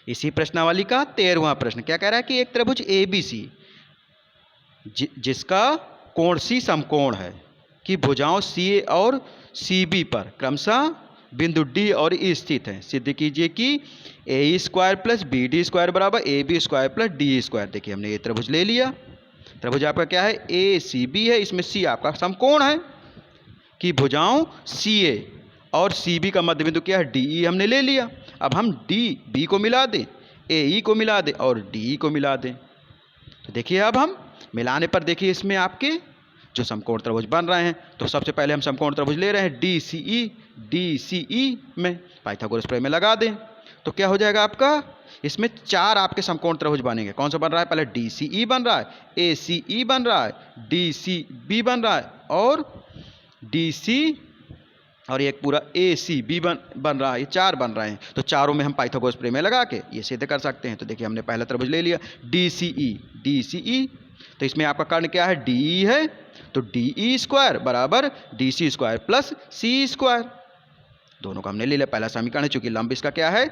इसी प्रश्नावली का 13वां प्रश्न क्या कह रहा है कि एक त्रिभुज ABC जिसका कोण C समकोण है कि भुजाओं CA और CB पर क्रमशः बिंदु D और E स्थित है, सिद्ध कीजिए कि AE² प्लस BD² बराबर AB² प्लस DE²। देखिए हमने ये त्रिभुज ले लिया। त्रिभुज आपका क्या है, ACB है, इसमें C आपका समकोण है कि भुजाओं CA और CB का मध्य बिंदु क्या है, DE हमने ले लिया। अब हम DB को मिला दें, AE को मिला दें और DE को मिला दें। तो देखिए अब हम मिलाने पर देखिए इसमें आपके जो समकोण त्रिभुज बन रहे हैं। तो सबसे पहले हम समकोण त्रिभुज ले रहे हैं DCE में पाइथागोरस प्रमेय में लगा दें तो क्या हो जाएगा आपका, इसमें 4 आपके समकोण त्रिभुज बनेंगे। कौन सा बन रहा है, पहले DCE बन रहा है, ACE बन रहा है, DCB बन रहा है और DC और एक पूरा ACB बन रहा है। ये 4 बन रहे हैं। तो चारों में हम पाइथागोरस प्रमेय लगा के ये सिद्ध कर सकते हैं। तो देखिए हमने पहला त्रिभुज ले लिया DCE। तो इसमें आपका कर्ण क्या है, DE है, तो DE² बराबर DC² प्लस C²। दोनों का हमने ले लिया। पहला समीकरण है, चूंकि लंब इसका क्या है,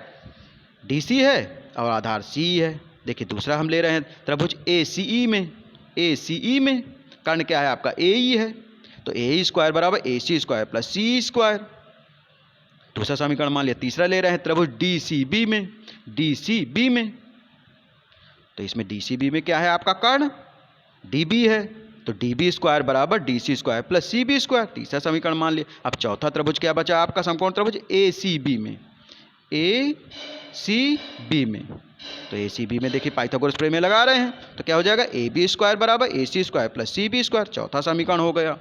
DC है और आधार C है। देखिए दूसरा हम ले रहे हैं त्रिभुज ACE में कर्ण क्या है आपका, AE है, तो AE² बराबर AC² प्लस C²। दूसरा समीकरण मान लिया। तीसरा ले रहे हैं त्रिभुज DCB में, तो इसमें DCB में क्या है आपका कर्ण, DB है, तो DB² बराबर DC² प्लस CB²। तीसरा समीकरण मान लिया। अब चौथा त्रिभुज क्या बचा आपका, समकोण त्रिभुज ACB में। तो ACB में देखिए पाइथागोरस प्रमेय लगा रहे हैं तो क्या हो जाएगा, AB² बराबर AC² प्लस CB²। चौथा समीकरण हो गया।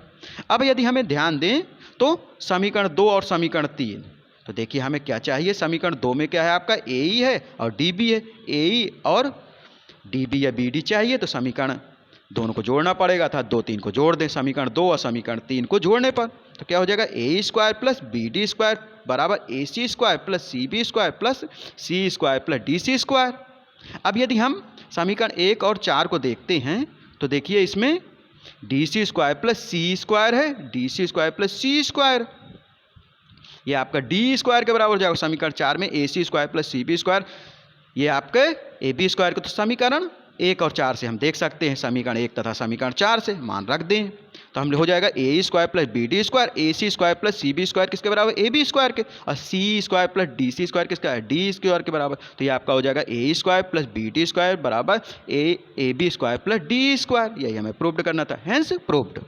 अब यदि हमें ध्यान दें तो समीकरण 2 और समीकरण 3, तो देखिए हमें क्या चाहिए, समीकरण 2 में क्या है आपका AE है और DB है। AE और DB या BD चाहिए तो समीकरण दोनों को जोड़ना पड़ेगा, था 2 3 को जोड़ दें समीकरण 2 और समीकरण 3 को जोड़ने पर। तो क्या हो जाएगा, AE² प्लस BD² बराबर AC² plus CB² plus C² plus DC²। अब यदि हम समीकरण 1 और 4 को देखते हैं तो देखिए इसमें DC² प्लस C² है, DC² प्लस C², ये आपका D² के बराबर हो जाएगा। समीकरण 4 में AC² प्लस CB², ये आपके AB² को तो समीकरण 1 और 4 से हम देख सकते हैं, समीकरण 1 तथा समीकरण 4 से मान रख दें तो हम हो जाएगा AE² plus BD² AC² plus CB² किसके बराबर, AB² के, और C² प्लस DC² किसका है, D² के बराबर। तो ये आपका हो जाएगा AE² प्लस BD² बराबर AB² प्लस D²। यही हमें प्रूव्ड करना था, हेंस प्रूव्ड।